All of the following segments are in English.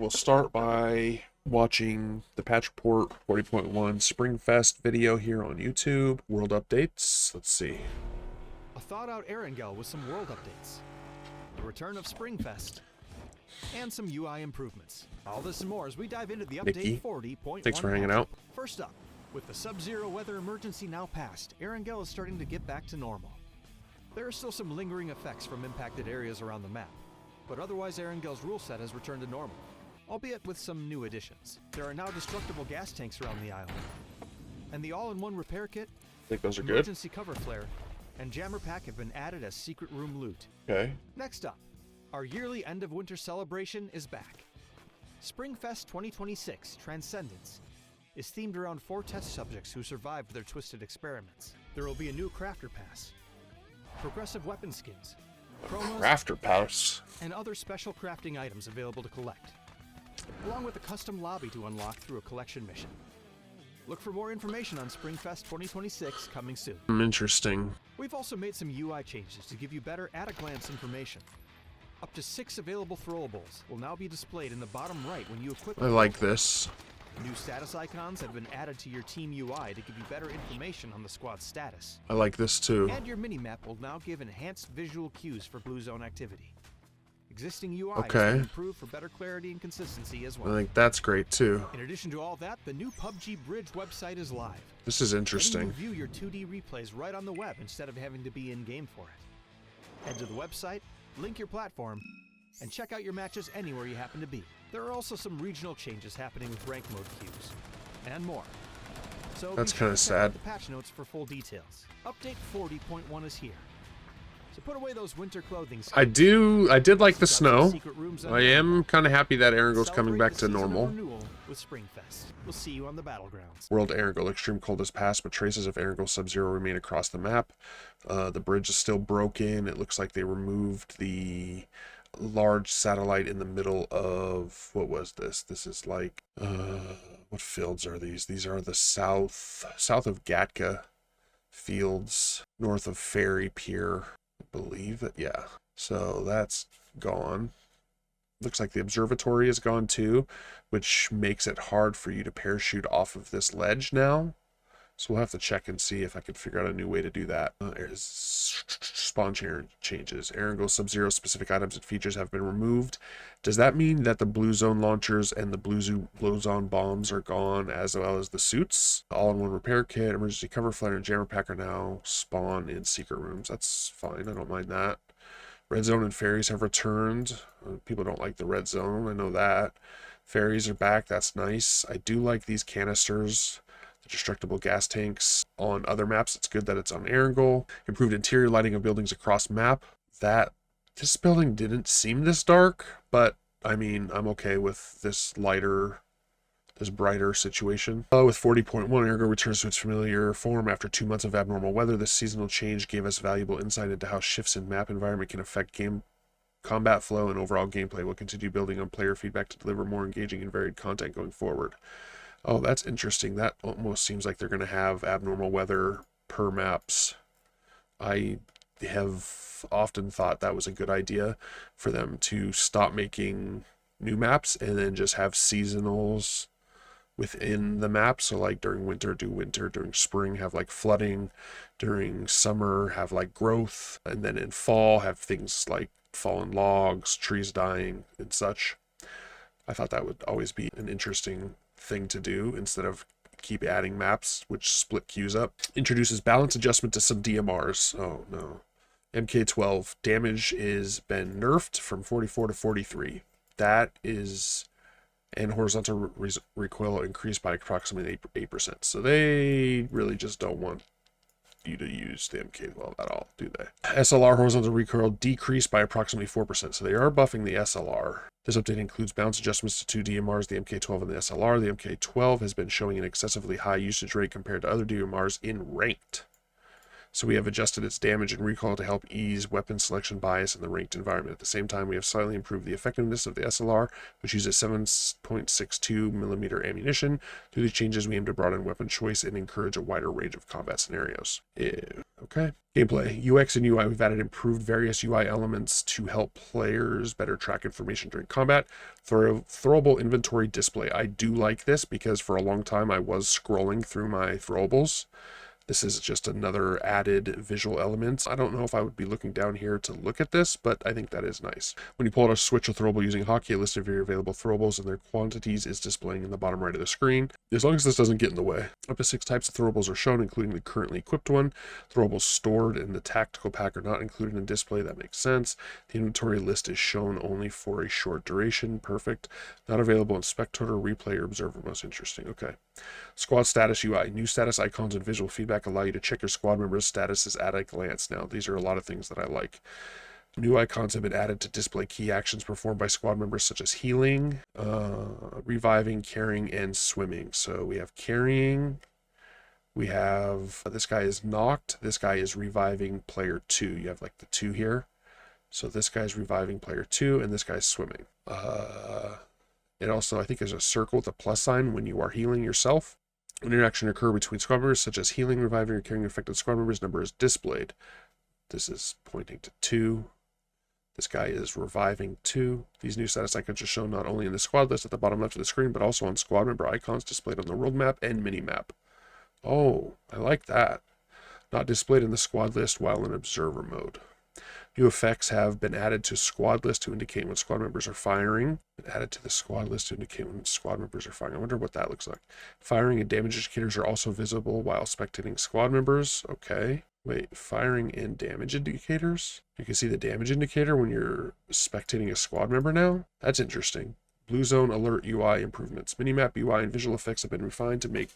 we'll start by watching the patch report 40.1 Springfest video here on YouTube. World updates. Let's see. A thought-out Erangel with some world updates, the return of Springfest, and some UI improvements. All this and more as we dive into the update 40.1. Thanks for hanging out. First up, with the Subzero weather emergency now passed, Erangel is starting to get back to normal. There are still some lingering effects from impacted areas around the map, but otherwise Erangel's rule set has returned to normal, albeit with some new additions. There are now destructible gas tanks around the island, and the all-in-one repair kit, I think those are emergency cover flare, and jammer pack have been added as secret room loot. Okay. Next up, our yearly end of winter celebration is back. Springfest 2026 Transcendence is themed around 4 test subjects who survived their twisted experiments. There will be a new crafter pass, progressive weapon skins, chromas, Crafter pass, and other special crafting items available to collect, along with a custom lobby to unlock through a collection mission. Look for more information on Springfest 2026 coming soon. Interesting. We've also made some UI changes to give you better at-a-glance information. Up to 6 available throwables will now be displayed in the bottom right when you equip I like this. New status icons have been added to your team UI to give you better information on the squad's status. I like this too. And your minimap will now give enhanced visual cues for blue zone activity. Existing UI has Okay. been improved for better clarity and consistency as I well. think that's great too. In addition to all that, the new PUBG Bridge website is live. This is Letting interesting. you view your 2D replays right on the web instead of having to be in-game for it. Head to the website, link your platform, and check out your matches anywhere you happen to be. There are also some regional changes happening with rank mode queues, and more. So That's be sure kinda to check out sad. the patch notes for full details. Update 40.1 is here. So put away those winter clothing. I did like the Check out snow. secret rooms I am kind of happy that Erangel's coming Celebrate back the to season of normal. renewal with Springfest. We'll see you on the battlegrounds. World Erangel. Extreme cold has passed, but traces of Erangel Subzero remain across the map. The bridge is still broken. It looks like they removed the large satellite in the middle of, what was this? This is like, what fields are these? These are the south of Gatka fields, north of Ferry Pier, I believe that, yeah. So that's gone. Looks like the observatory is gone too, which makes it hard for you to parachute off of this ledge now. So we'll have to check and see if I can figure out a new way to do that. There's spawn changes. Erangel Sub-Zero specific items and features have been removed. Does that mean that the blue zone launchers and the blue zone bombs are gone, as well as the suits? All-in-one repair kit, emergency cover flare, and jammer pack are now spawn in secret rooms. That's fine. I don't mind that. Red zone and ferries have returned. People don't like the red zone. I know that. Ferries are back. That's nice. I do like these canisters. Destructible gas tanks on other maps. It's good that it's on Erangel. Improved interior lighting of buildings across map. This building didn't seem this dark, but I mean, I'm okay with this brighter situation. With 40.1, Erangel returns to its familiar form after 2 months of abnormal weather. This seasonal change gave us valuable insight into how shifts in map environment can affect game combat flow and overall gameplay. We'll continue building on player feedback to deliver more engaging and varied content going forward. Oh, that's interesting. That almost seems like they're going to have abnormal weather per maps. I have often thought that was a good idea for them to stop making new maps and then just have seasonals within the map. So like during winter, do winter. During spring, have like flooding. During summer, have like growth. And then in fall, have things like fallen logs, trees dying, and such. I thought that would always be an interesting thing to do instead of keep adding maps which split queues up. Introduces balance adjustment to some DMRs. Oh no. MK12 damage is been nerfed from 44 to 43. That is, and horizontal recoil increased by approximately 8%. So they really just don't want you to use the MK12 at all, do they? SLR horizontal recoil decreased by approximately 4%. So they are buffing the SLR. This update includes bounce adjustments to 2 DMRs, the MK12 and the SLR. The MK12 has been showing an excessively high usage rate compared to other DMRs in ranked. So we have adjusted its damage and recoil to help ease weapon selection bias in the ranked environment. At the same time, we have slightly improved the effectiveness of the SLR, which uses 7.62 millimeter ammunition. Through these changes, we aim to broaden weapon choice and encourage a wider range of combat scenarios. Ew. Okay. Gameplay. UX and UI. We've added improved various UI elements to help players better track information during combat. Throwable inventory display. I do like this because for a long time I was scrolling through my throwables. This is just another added visual element. I don't know if I would be looking down here to look at this, but I think that is nice. When you pull out a switch or throwable using hotkey, a list of your available throwables and their quantities is displaying in the bottom right of the screen, as long as this doesn't get in the way. Up to 6 types of throwables are shown, including the currently equipped one. Throwables stored in the tactical pack are not included in display. That makes sense. The inventory list is shown only for a short duration. Perfect. Not available in spectator, replay, or observer. Most interesting. Okay. Squad status UI. New status icons and visual feedback allow you to check your squad members' statuses at a glance. Now, these are a lot of things that I like. New icons have been added to display key actions performed by squad members such as healing, reviving, carrying, and swimming. So we have carrying. We have, this guy is knocked. This guy is reviving player 2. You have like the 2 here. So this guy's reviving player 2, and this guy's swimming. It also, I think, is a circle with a plus sign when you are healing yourself. When interaction occur between squad members, such as healing, reviving, or carrying affected squad members, number is displayed. This is pointing to 2. This guy is reviving 2. These new status icons are shown not only in the squad list at the bottom left of the screen, but also on squad member icons displayed on the world map and mini map. Oh, I like that. Not displayed in the squad list while in observer mode. New effects have been added to squad list to indicate when squad members are firing. Added to the squad list to indicate when squad members are firing. I wonder what that looks like. Firing and damage indicators are also visible while spectating squad members. Okay. Wait, firing and damage indicators? You can see the damage indicator when you're spectating a squad member now? That's interesting. Blue zone alert UI improvements. Minimap UI and visual effects have been refined to make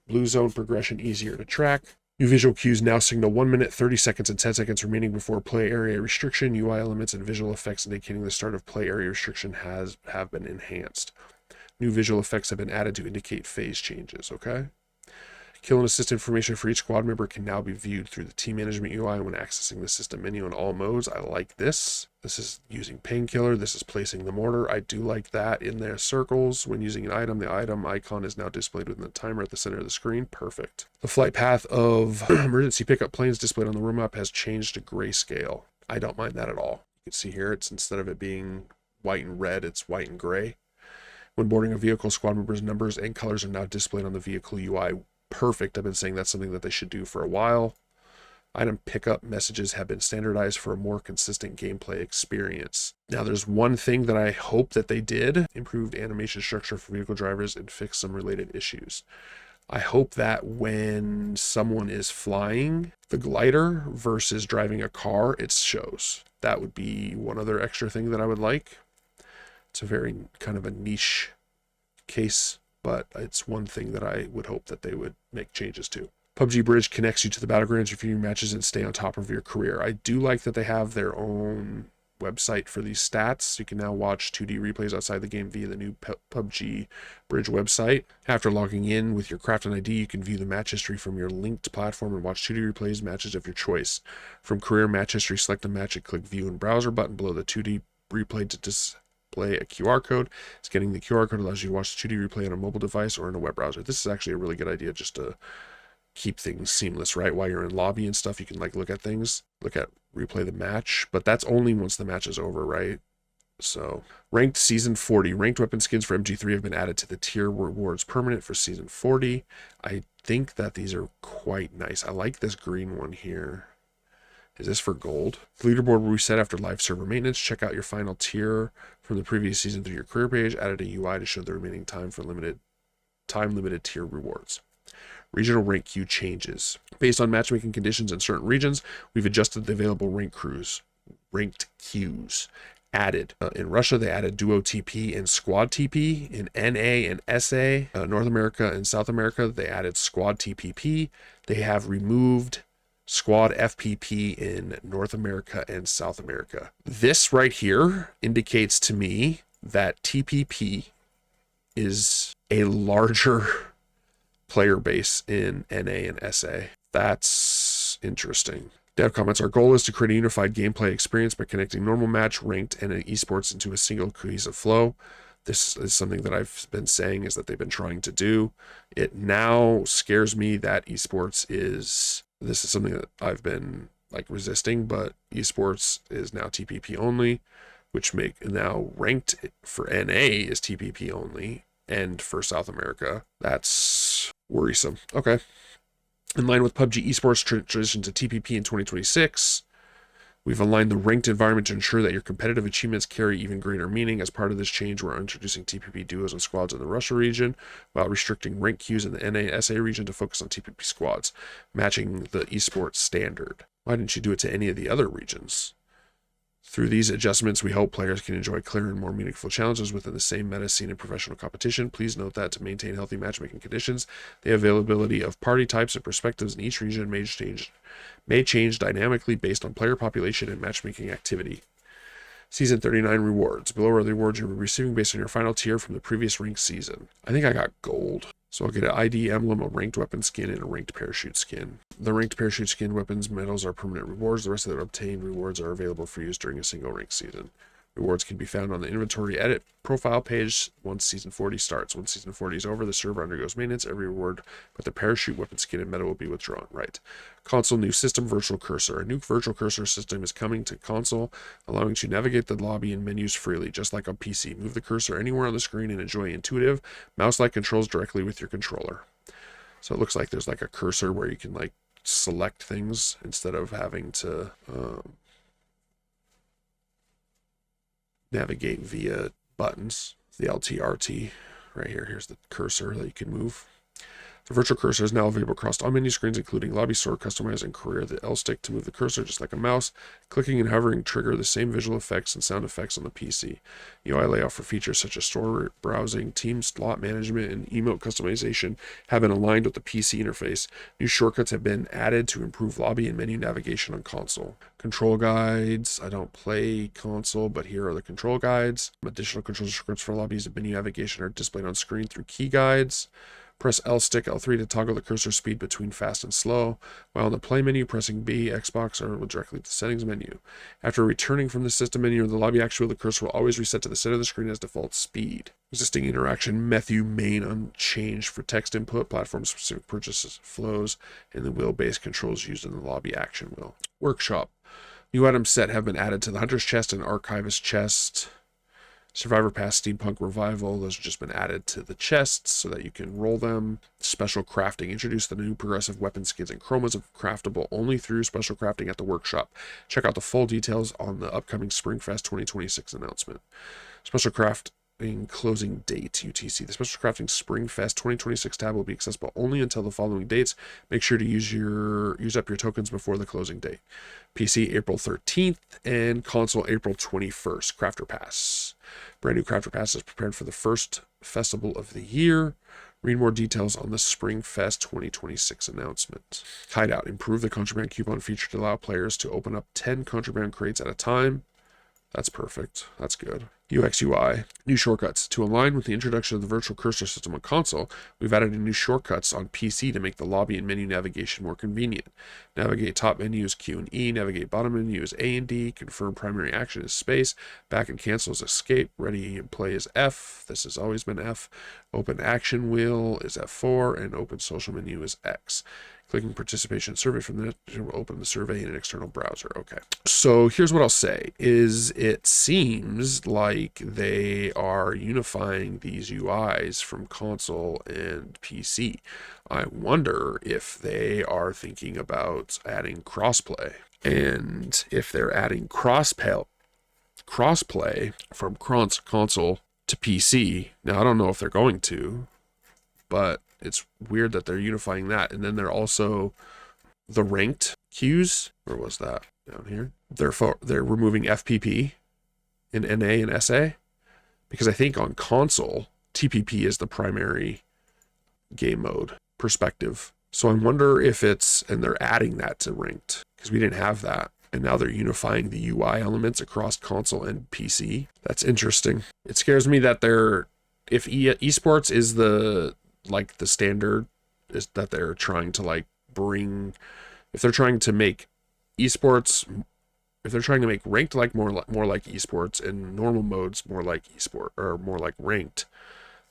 blue zone progression easier to track. New visual cues now signal 1 minute, 30 seconds, and 10 seconds remaining before play area restriction. UI elements and visual effects indicating the start of play area restriction have been enhanced. New visual effects have been added to indicate phase changes, okay? Kill and assist information for each squad member can now be viewed through the team management UI when accessing the system menu in all modes. I like this. This is using painkiller. This is placing the mortar. I do like that in their circles. When using an item, the item icon is now displayed within the timer at the center of the screen. Perfect. The flight path of emergency pickup planes displayed on the room map has changed to grayscale. I don't mind that at all. You can see here, it's instead of it being white and red, it's white and gray. When boarding a vehicle, squad members' numbers and colors are now displayed on the vehicle UI. Perfect. I've been saying that's something that they should do for a while. Item pickup messages have been standardized for a more consistent gameplay experience. Now, there's one thing that I hope that they did: improved animation structure for vehicle drivers and fix some related issues. I hope that when someone is flying the glider versus driving a car, it shows. That would be one other extra thing that I would like. It's a very kind of a niche case, but it's one thing that I would hope that they would make changes to. PUBG Bridge connects you to the battlegrounds, review your matches, and stay on top of your career. I do like that they have their own website for these stats. You can now watch 2D replays outside the game via the new PUBG Bridge website. After logging in with your Crafton ID, you can view the match history from your linked platform and watch 2D replays matches of your choice. From career match history, select a match and click View in Browser button below the 2D replay to display a QR code. Scanning the QR code allows you to watch the 2D replay on a mobile device or in a web browser. This is actually a really good idea just to keep things seamless, right? While you're in lobby and stuff, you can like look at things, replay the match, but that's only once the match is over, right? So, ranked season 40. Ranked weapon skins for MG3 have been added to the tier rewards permanent for season 40. I think that these are quite nice. I like this green one here. Is this for gold? The leaderboard will reset after live server maintenance. Check out your final tier from the previous season through your career page. Added a UI to show the remaining time for limited tier rewards. Regional rank queue changes. Based on matchmaking conditions in certain regions, we've adjusted the available ranked queues. Added. In Russia, they added Duo TP and Squad TP. In NA and SA, North America and South America, they added Squad TPP. They have removed Squad FPP in North America and South America. This right here indicates to me that TPP is a larger player base in NA and SA. That's Interesting. Dev comments, our goal is to create a unified gameplay experience by connecting normal match, ranked, and esports into a single cohesive flow. This is something that I've been saying is that they've been trying to do. It now scares me that esports is, this is something that I've been like resisting, but esports is now TPP only, which make now ranked for NA is TPP only, and for South America, that's worrisome. Okay. In line with PUBG Esports transition to TPP in 2026, we've aligned the ranked environment to ensure that your competitive achievements carry even greater meaning. As part of this change, we're introducing TPP duos and squads in the Russia region, while restricting rank queues in the NA/SA region to focus on TPP squads, matching the esports standard. Why didn't you do it to any of the other regions? Through these adjustments, we hope players can enjoy clearer and more meaningful challenges within the same meta scene in professional competition. Please note that to maintain healthy matchmaking conditions, the availability of party types and perspectives in each region may change dynamically based on player population and matchmaking activity. Season 39 rewards. Below are the rewards you'll be receiving based on your final tier from the previous ranked season. I think I got gold. So I'll get an ID emblem, a ranked weapon skin, and a ranked parachute skin. The ranked parachute skin weapons medals are permanent rewards. The rest of the obtained rewards are available for use during a single ranked season. Rewards can be found on the inventory edit profile page once Season 40 starts. Once Season 40 is over, the server undergoes maintenance. Every reward with the parachute, weapon skin, and medal will be withdrawn. Right. Console new system, virtual cursor. A new virtual cursor system is coming to console, allowing you to navigate the lobby and menus freely, just like on PC. Move the cursor anywhere on the screen and enjoy intuitive, mouse-like controls directly with your controller. So it looks like there's like a cursor where you can like select things instead of having to navigate via buttons. The LTRT right here. Here's the cursor that you can move. The virtual cursor is now available across all menu screens, including lobby, store, customize, and career. The L stick to move the cursor, just like a mouse. Clicking and hovering trigger the same visual effects and sound effects on the PC. UI layout for features such as store browsing, team slot management, and emote customization have been aligned with the PC interface. New shortcuts have been added to improve lobby and menu navigation on console. Control guides. I don't play console, but here are the control guides. Additional control shortcuts for lobbies and menu navigation are displayed on screen through key guides. Press L stick L3 to toggle the cursor speed between fast and slow. While in the play menu, pressing B, Xbox, or directly to the settings menu. After returning from the system menu or the lobby action wheel, the cursor will always reset to the center of the screen as default speed. Existing interaction menu main unchanged for text input, platform-specific purchases flows, and the wheel-based controls used in the lobby action wheel. Workshop. New items set have been added to the Hunter's Chest and Archivist Chest. Survivor Pass, Steampunk Revival, those have just been added to the chests so that you can roll them. Special crafting, introduce the new progressive weapon skins and chromas of craftable only through special crafting at the workshop. Check out the full details on the upcoming Springfest 2026 announcement. Special crafting closing date, UTC. The Special Crafting Springfest 2026 tab will be accessible only until the following dates. Make sure to use up your tokens before the closing date. PC April 13th and console April 21st. Crafter Pass. Brand new Crafter Pass is prepared for the first festival of the year. Read more details on the Springfest 2026 announcement. Hideout. Improve the Contraband coupon feature to allow players to open up 10 Contraband crates at a time. That's perfect. That's good. UX UI. New shortcuts. To align with the introduction of the virtual cursor system on console, we've added new shortcuts on PC to make the lobby and menu navigation more convenient. Navigate top menu is Q and E. Navigate bottom menu is A and D. Confirm primary action is space. Back and cancel is escape. Ready and play is F. This has always been F. Open action wheel is F4. And open social menu is X. Clicking participation survey from the net will open the survey in an external browser. Okay. So here's what I'll say is it seems like they are unifying these UIs from console and PC. I wonder if they are thinking about adding crossplay. And if they're adding crossplay from console to PC. Now, I don't know if they're going to, but it's weird that they're unifying that. And then they're also the ranked queues. Where was that? Down here. They're removing FPP in NA and SA, because I think on console, TPP is the primary game mode perspective. So I wonder if and they're adding that to ranked, because we didn't have that. And now they're unifying the UI elements across console and PC. That's interesting. It scares me that if esports is the standard, is that they're trying to bring If they're trying to make esports, if they're trying to make ranked like more like esports and normal modes more like esport or more like ranked,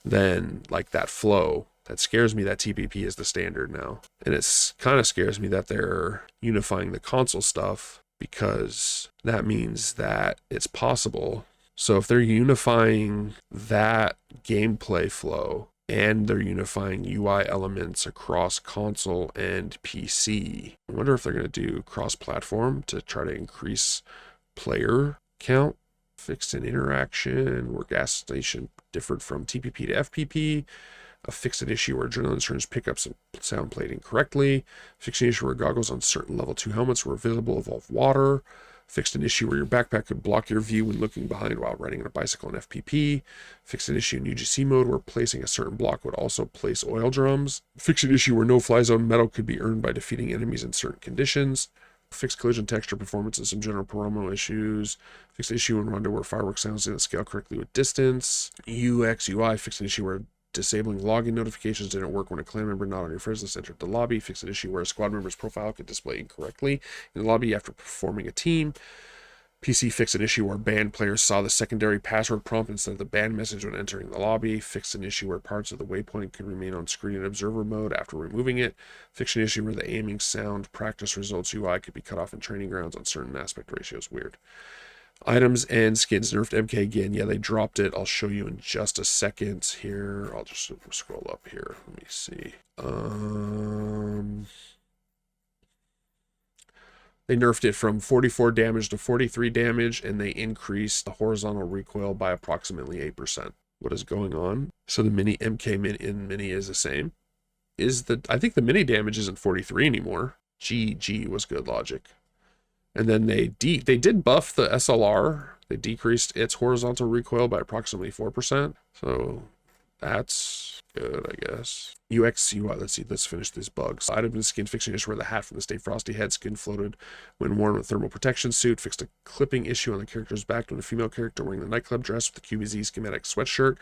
then like that flow, that scares me that TPP is the standard now. And it's kind of scares me that they're unifying the console stuff, because that means that it's possible. So if they're unifying that gameplay flow and they're unifying UI elements across console and PC, I wonder if they're going to do cross-platform to try to increase player count. Fixed in interaction, where gas station differed from TPP to FPP. A fixed issue where adrenaline surge pickups and sound played incorrectly. Fixed an issue where goggles on certain level 2 helmets were visible above water. Fixed an issue where your backpack could block your view when looking behind while riding on a bicycle in FPP. Fixed an issue in UGC mode where placing a certain block would also place oil drums. Fixed an issue where no fly zone medal could be earned by defeating enemies in certain conditions. Fixed collision texture performance and some general promo issues. Fixed issue in Rondo where fireworks sounds didn't scale correctly with distance. UX UI fixed an issue where disabling login notifications didn't work when a clan member not on your friends list entered the lobby. Fixed an issue where a squad member's profile could display incorrectly in the lobby after performing a team. PC fixed an issue where banned players saw the secondary password prompt instead of the ban message when entering the lobby. Fixed an issue where parts of the waypoint could remain on screen in observer mode after removing it. Fixed an issue where the aiming sound practice results UI could be cut off in training grounds on certain aspect ratios. Weird. Items and skins nerfed MK again. Yeah, they dropped it. I'll show you in just a second here. I'll just scroll up here. Let me see. They nerfed it from 44 damage to 43 damage, and they increased the horizontal recoil by approximately 8%. What is going on? So the mini MK mini is the same. I think the mini damage isn't 43 anymore. GG was good logic. And then they did buff the SLR. They decreased its horizontal recoil by approximately 4%. So that's good, I guess. UX, UI, let's finish these bugs. Item and skin fixing issue where the hat from the Stay Frosty head skin floated when worn with thermal protection suit. Fixed a clipping issue on the character's back when a female character wearing the nightclub dress with the QBZ schematic sweatshirt.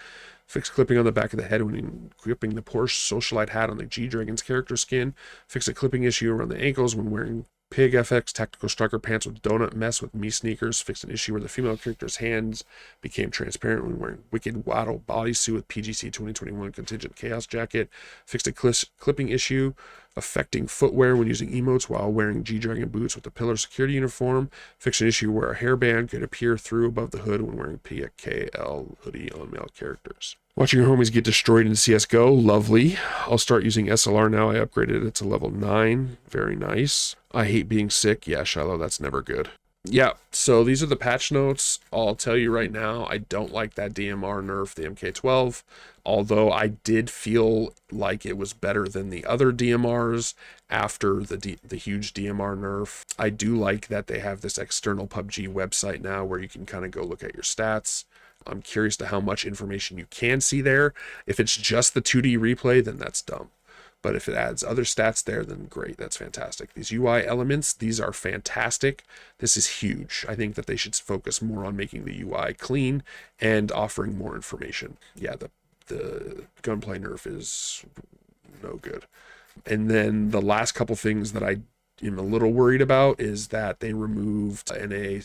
Fixed clipping on the back of the head when equipping the Porsche socialite hat on the G-Dragon's character skin. Fixed a clipping issue around the ankles when wearing Pig FX Tactical Striker pants with donut mess with me sneakers. Fixed an issue where the female character's hands became transparent when wearing Wicked Waddle bodysuit with PGC 2021 Contingent Chaos jacket. Fixed a clipping issue affecting footwear when using emotes while wearing G-Dragon boots with the Pillar security uniform. Fixed an issue where a hairband could appear through above the hood when wearing PKL hoodie on male characters. Watching your homies get destroyed in CSGO, lovely. I'll start using SLR now. I upgraded it to level 9. Very nice. I hate being sick. Yeah, Shiloh, that's never good. Yeah, so these are the patch notes. I'll tell you right now, I don't like that DMR nerf, the MK12, although I did feel like it was better than the other DMRs after the huge DMR nerf. I do like that they have this external PUBG website now where you can kind of go look at your stats. I'm curious to how much information you can see there. If it's just the 2D replay, then that's dumb. But if it adds other stats there, then great. That's fantastic. These UI elements, these are fantastic. This is huge. I think that they should focus more on making the UI clean and offering more information. Yeah, the gunplay nerf is no good. And then the last couple things that I am a little worried about is that they removed NA,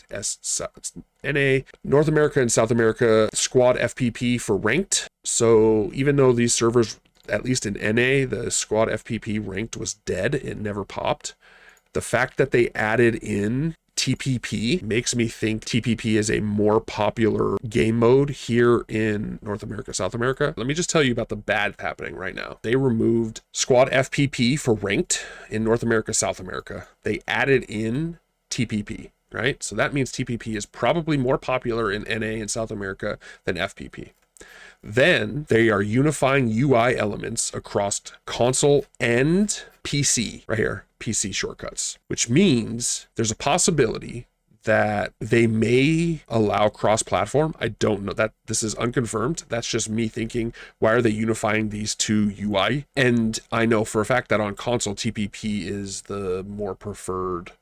North America and South America squad FPP for ranked. So even though these servers, at least in NA, the squad FPP ranked was dead, it never popped. The fact that they added in TPP makes me think TPP is a more popular game mode here in North America, South America. Let me just tell you about the bad happening right now. They removed squad FPP for ranked in North America, South America. They added in TPP, right? So that means TPP is probably more popular in NA and South America than FPP. Then they are unifying UI elements across console and PC, right here, PC shortcuts, which means there's a possibility that they may allow cross-platform. I don't know, that this is unconfirmed. That's just me thinking, why are they unifying these two UI? And I know for a fact that on console, TPP is the more preferred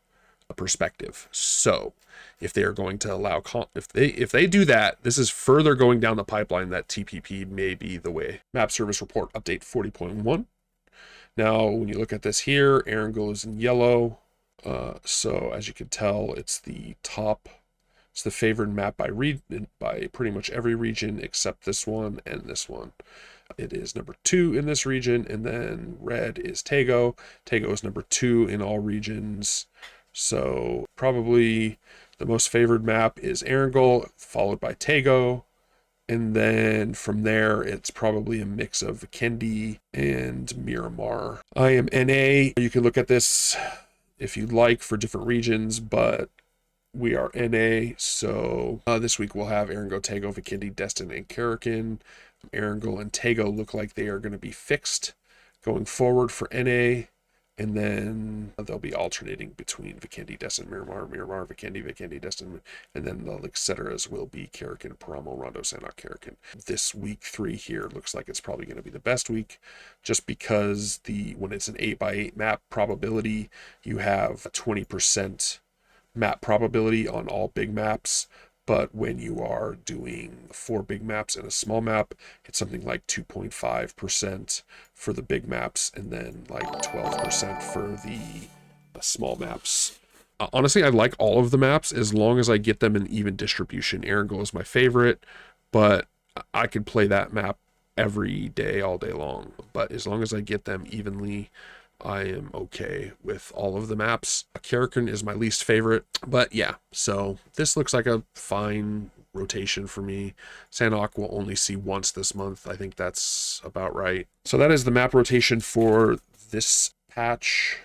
perspective. So if they are going to allow, if they do that, this is further going down the pipeline that TPP may be the way. Map service report update 40.1. Now, when you look at this here, Erangel is in yellow. So as you can tell, it's the top. It's the favored map by pretty much every region except this one and this one. It is number 2 in this region, and then red is Tego. Tego is number 2 in all regions. So probably the most favored map is Erangel, followed by Tego. And then from there, it's probably a mix of Vikendi and Miramar. I am NA. You can look at this if you'd like for different regions, but we are NA. So this week we'll have Erangel, Tego, Vikendi, Destin, and Karakin. Erangel and Tego look like they are going to be fixed going forward for NA. And then they'll be alternating between Vikendi, Destin, Miramar, Vikendi, Destin, and then the et ceteras will be Karakin, Paramo, Rondo, Sanok, Karakin. This week 3 here looks like it's probably going to be the best week, just because when it's an 8x8 map probability, you have a 20% map probability on all big maps. But when you are doing 4 big maps and a small map, it's something like 2.5% for the big maps and then like 12% for the small maps. Honestly, I like all of the maps as long as I get them in even distribution. Erangel is my favorite, but I could play that map every day, all day long. But as long as I get them evenly, I am okay with all of the maps. Karakin is my least favorite, but yeah, so this looks like a fine rotation for me. Sanok will only see once this month. I think that's about right. So that is the map rotation for this patch.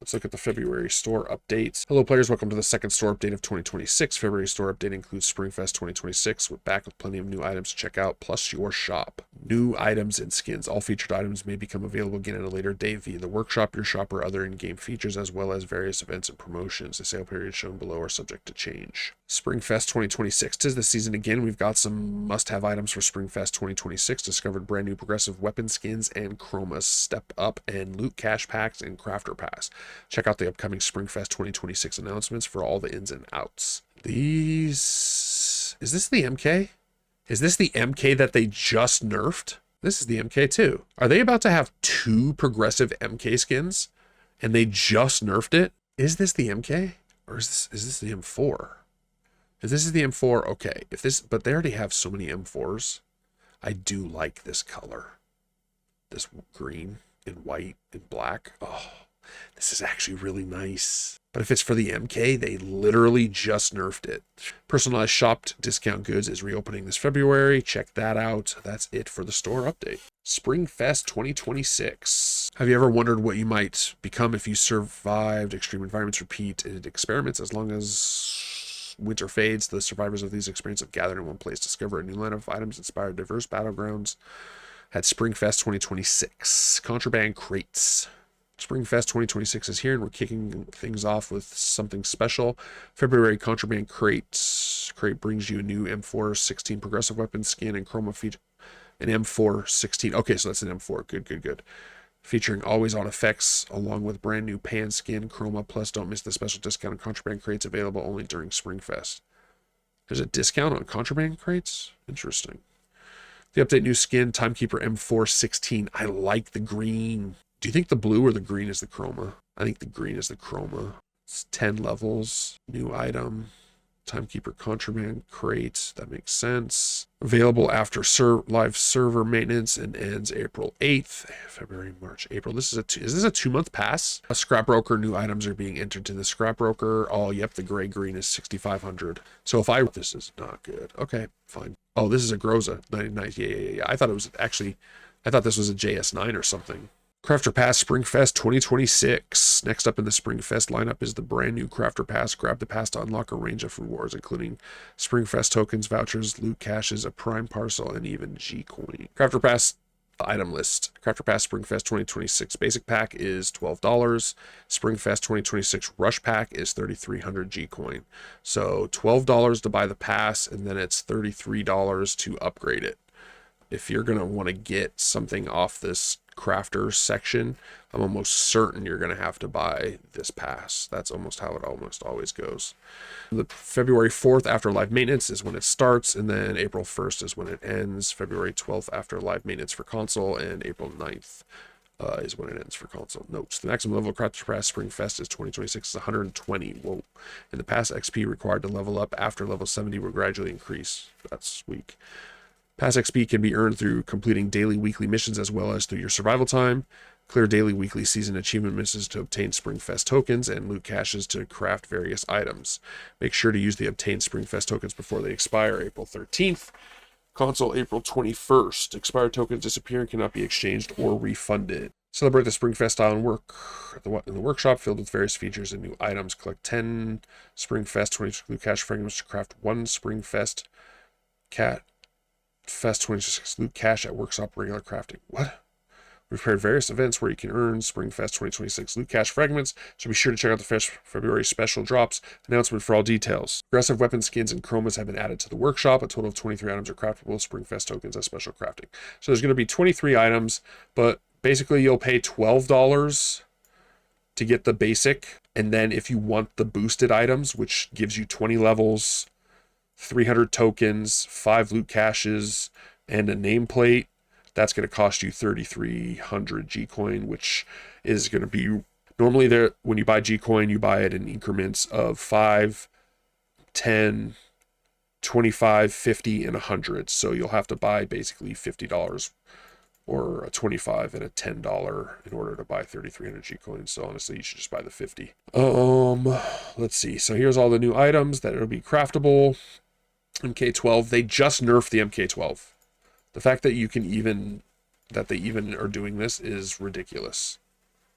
Let's look at the February store updates. Hello players, welcome to the second store update of 2026. February store update includes Springfest 2026. We're back with plenty of new items to check out, plus your shop. New items and skins. All featured items may become available again at a later date via the workshop, your shop, or other in-game features, as well as various events and promotions. The sale period shown below are subject to change. Springfest 2026. 'Tis the season again. We've got some must-have items for Springfest 2026. Discovered brand new progressive weapon skins and Chroma step up and loot cash packs and crafter pass. Check out the upcoming Springfest 2026 announcements for all the ins and outs. Is this the MK? Is this the MK that they just nerfed? This is the MK2. Are they about to have 2 progressive MK skins and they just nerfed it? Is this the MK? Or is this the M4? If this is the M4, okay. But they already have so many M4s. I do like this color. This green and white and black. Oh, this is actually really nice. But if it's for the MK, they literally just nerfed it. Personalized shopped discount goods is reopening this February. Check that out. That's it for the store update. Springfest 2026. Have you ever wondered what you might become if you survived extreme environments, repeated experiments? As long as winter fades, the survivors of these experiences have gathered in one place. Discover a new line of items inspired diverse battlegrounds at Springfest 2026. Contraband crates. Springfest 2026 is here, and we're kicking things off with something special. February Contraband crate brings you a new M416 progressive weapon skin and Chroma feature. An M416. Okay, so that's an M4. Good. Featuring always-on effects, along with brand new pan skin, Chroma. Plus, don't miss the special discount on Contraband crates available only during Springfest. There's a discount on Contraband crates? Interesting. The update new skin, Timekeeper M416. I like the green. Do you think the blue or the green is the Chroma? I think the green is the Chroma. It's 10 levels. New item. Timekeeper Contraband crate. That makes sense. Available after live server maintenance and ends April 8th. February, March, April. Is this a 2-month pass? A scrapbroker. New items are being entered to the scrapbroker. Oh, yep. The gray-green is 6,500. So if this is not good. Okay, fine. Oh, this is a Groza. 99. Yeah. I thought this was a JS9 or something. Crafter Pass Springfest 2026. Next up in the Springfest lineup is the brand new Crafter Pass. Grab the pass to unlock a range of rewards, including Springfest tokens, vouchers, loot caches, a prime parcel, and even G-Coin. Crafter Pass item list. Crafter Pass Springfest 2026 basic pack is $12. Springfest 2026 rush pack is 3,300 G-Coin. So $12 to buy the pass, and then it's $33 to upgrade it. If you're going to want to get something off this crafter section, I'm almost certain you're going to have to buy this pass. That's almost how it almost always goes. The February 4th after live maintenance is when it starts, and then April 1st is when it ends. February 12th after live maintenance for console, and April 9th is when it ends for console. Notes: the maximum level of Crafter Pass Spring Fest is 2026 is 120. Whoa. In the past, XP required to level up after level 70 will gradually increase. That's weak. Pass XP can be earned through completing daily, weekly missions as well as through your survival time. Clear daily, weekly, season achievement missions to obtain Springfest tokens and loot caches to craft various items. Make sure to use the obtained Springfest tokens before they expire April 13th. Console April 21st. Expired tokens disappear and cannot be exchanged or refunded. Celebrate the Springfest style and work in the workshop filled with various features and new items. Collect 10 Springfest 26 loot cache fragments to craft 1 Springfest Fest 26 loot cache at workshop regular crafting. What? We've prepared various events where you can earn Springfest 2026 loot cache fragments, so be sure to check out the February special drops announcement for all details. Aggressive weapon skins and chromas have been added to the workshop. A total of 23 items are craftable Springfest tokens as special crafting. So there's going to be 23 items, but basically you'll pay $12 to get the basic, and then if you want the boosted items, which gives you 20 levels, 300 tokens, 5 loot caches, and a nameplate, that's going to cost you 3,300 G-Coin, which is going to be normally there. When you buy G-Coin, you buy it in increments of 5, 10, 25, 50, and 100. So you'll have to buy basically $50 or a 25 and a $10 in order to buy 3,300 G-Coins. So honestly, you should just buy the 50. Let's see. So here's all the new items that it'll be craftable. MK12, they just nerfed the MK12. The fact that they even are doing this is ridiculous.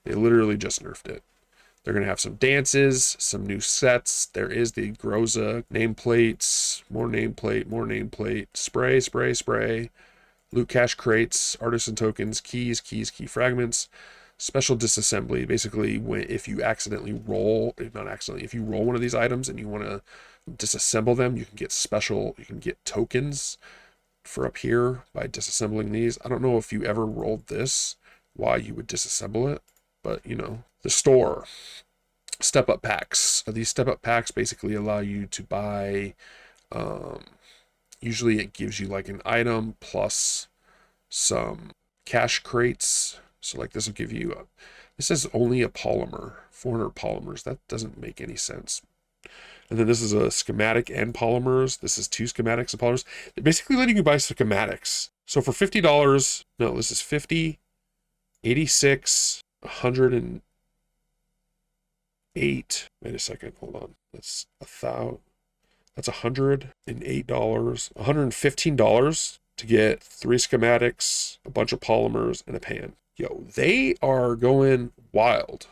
They literally just nerfed it. They're going to have some dances, some new sets. There is the Groza nameplates, more nameplate, spray, loot cache crates, artisan tokens, keys, key fragments, special disassembly. Basically, if you if you roll one of these items and you want to disassemble them, you can get tokens for up here by disassembling these. I don't know if you ever rolled this, why you would disassemble it, but you know. The store. Step up packs. These step up packs basically allow you to buy, usually it gives you like an item plus some cache crates. So like this will give you this is only a polymer, 400 polymers. That doesn't make any sense. And then this is a schematic and polymers. This is 2 schematics and polymers. They're basically letting you buy schematics. So for $50, no, this is 50, 86, 108. Wait a second, hold on. That's $1,000. That's $108, $115 to get 3 schematics, a bunch of polymers, and a pan. Yo, they are going wild.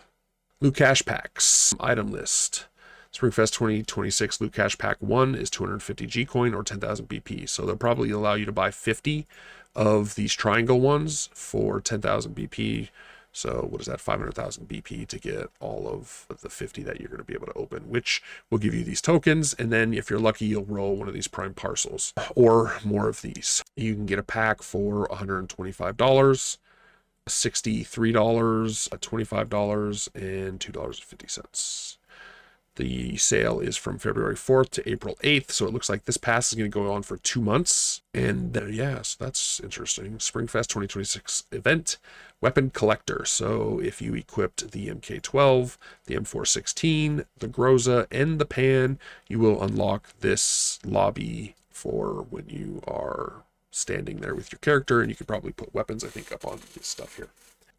Loot cache packs. Item list. Springfest 2026 Loot Cache Pack 1 is 250 G-Coin or 10,000 BP. So they'll probably allow you to buy 50 of these triangle ones for 10,000 BP. So what is that? 500,000 BP to get all of the 50 that you're going to be able to open, which will give you these tokens. And then if you're lucky, you'll roll one of these prime parcels or more of these. You can get a pack for $125, $63, $25, and $2.50. The sale is from February 4th to April 8th, so it looks like this pass is going to go on for 2 months. And yeah, so that's interesting. Springfest 2026 event, weapon collector. So if you equipped the MK12, the M416, the Groza, and the Pan, you will unlock this lobby for when you are standing there with your character, and you could probably put weapons, I think, up on this stuff here.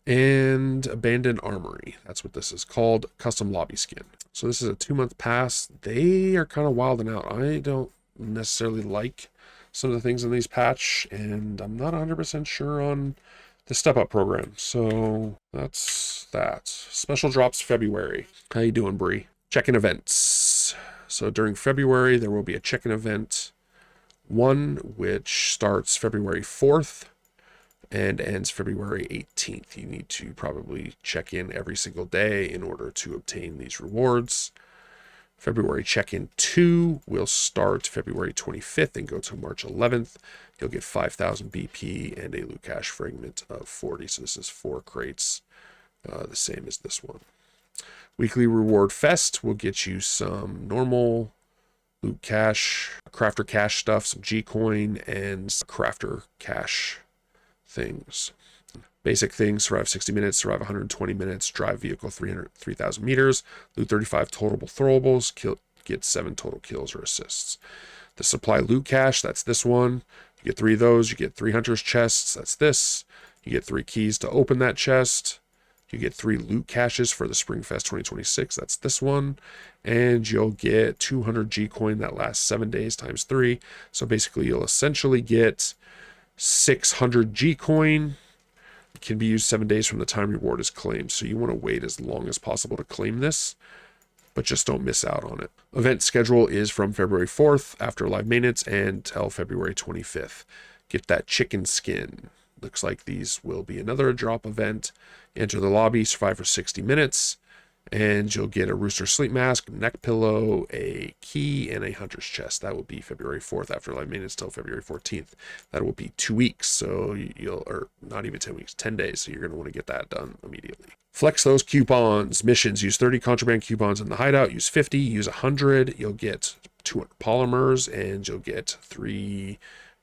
And Abandoned Armory. That's what this is called. Custom lobby skin. So this is a 2-month pass. They are kind of wilding out. I don't necessarily like some of the things in these patch, and I'm not 100% sure on the step up program. So that's that. Special drops February. How you doing, Bree? Check-in events. So during February, there will be a check-in event. One which starts February 4th. And ends February 18th. You need to probably check in every single day in order to obtain these rewards. February check-in 2 will start February 25th and go to March 11th. You'll get 5,000 BP and a loot cache fragment of 40. So this is 4 crates, the same as this one. Weekly Reward Fest will get you some normal loot cache, crafter cache stuff, some G-Coin, and crafter cache things. Basic things: survive 60 minutes, survive 120 minutes, drive vehicle 3,000 meters, loot 35 total throwables, get 7 total kills or assists. The supply loot cache, that's this one. You get 3 of those. You get 3 hunter's chests, that's this. You get 3 keys to open that chest. You get 3 loot caches for the Springfest 2026, that's this one. And you'll get 200 G coin that lasts 7 days times 3. So basically you'll essentially get 600 G coin. It can be used 7 days from the time reward is claimed. So you want to wait as long as possible to claim this, but just don't miss out on it. Event schedule is from February 4th after live maintenance until February 25th. Get that chicken skin. Looks like these will be another drop event. Enter the lobby, survive for 60 minutes, and you'll get a rooster sleep mask, neck pillow, a key, and a hunter's chest. That will be February 4th after live maintenance till February 14th. That will be 2 weeks, so or not even 10 weeks, 10 days. So you're going to want to get that done immediately. Flex those coupons. Missions: use 30 contraband coupons in the hideout, use 50, use 100. You'll get 200 polymers, and you'll get 3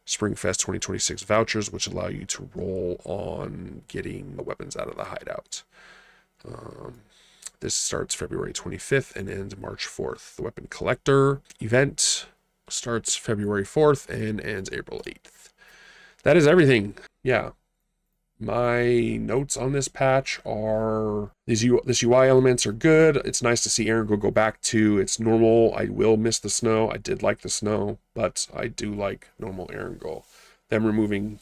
Springfest 2026 vouchers, which allow you to roll on getting the weapons out of the hideout. This starts February 25th and ends March 4th. The weapon collector event starts February 4th and ends April 8th. That is everything. Yeah. My notes on this patch are this UI elements are good. It's nice to see Erangel go back to its normal. I will miss the snow. I did like the snow, but I do like normal Erangel. Them removing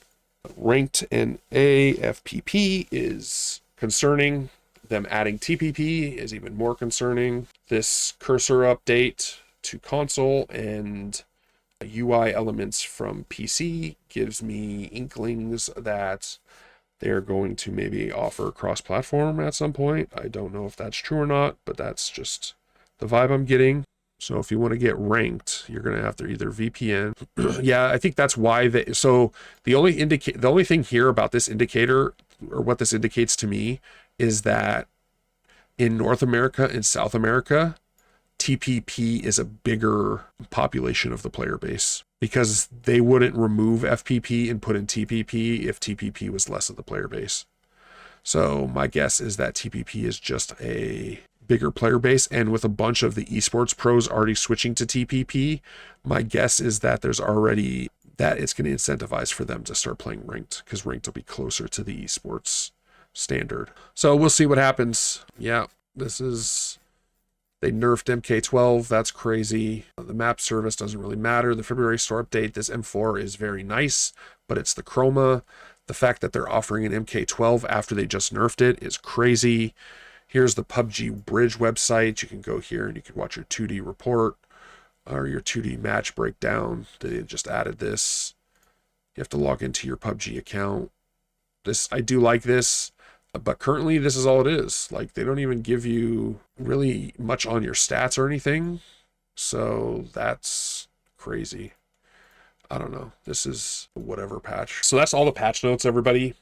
ranked and FPP is concerning. Them adding TPP is even more concerning. This cursor update to console and UI elements from PC gives me inklings that they're going to maybe offer cross-platform at some point. I don't know if that's true or not, but that's just the vibe I'm getting. So if you want to get ranked, you're going to have to either VPN. Yeah, I think that's why so the only thing here about this indicator, or what this indicates to me, is that in North America and South America, TPP is a bigger population of the player base, because they wouldn't remove FPP and put in TPP if TPP was less of the player base. So my guess is that TPP is just a bigger player base, and with a bunch of the esports pros already switching to TPP, my guess is that it's going to incentivize for them to start playing ranked, because ranked will be closer to the esports standard. So we'll see what happens. Yeah, they nerfed MK12. That's crazy. The map service doesn't really matter. The February store update, this M4 is very nice, but it's the Chroma. The fact that they're offering an MK12 after they just nerfed it is crazy. Here's the PUBG Bridge website. You can go here and you can watch your 2D report or your 2D match breakdown. They just added this. You have to log into your PUBG account. I do like this. But currently, this is all it is. Like, they don't even give you really much on your stats or anything. So that's crazy. I don't know. This is whatever patch. So that's all the patch notes, everybody.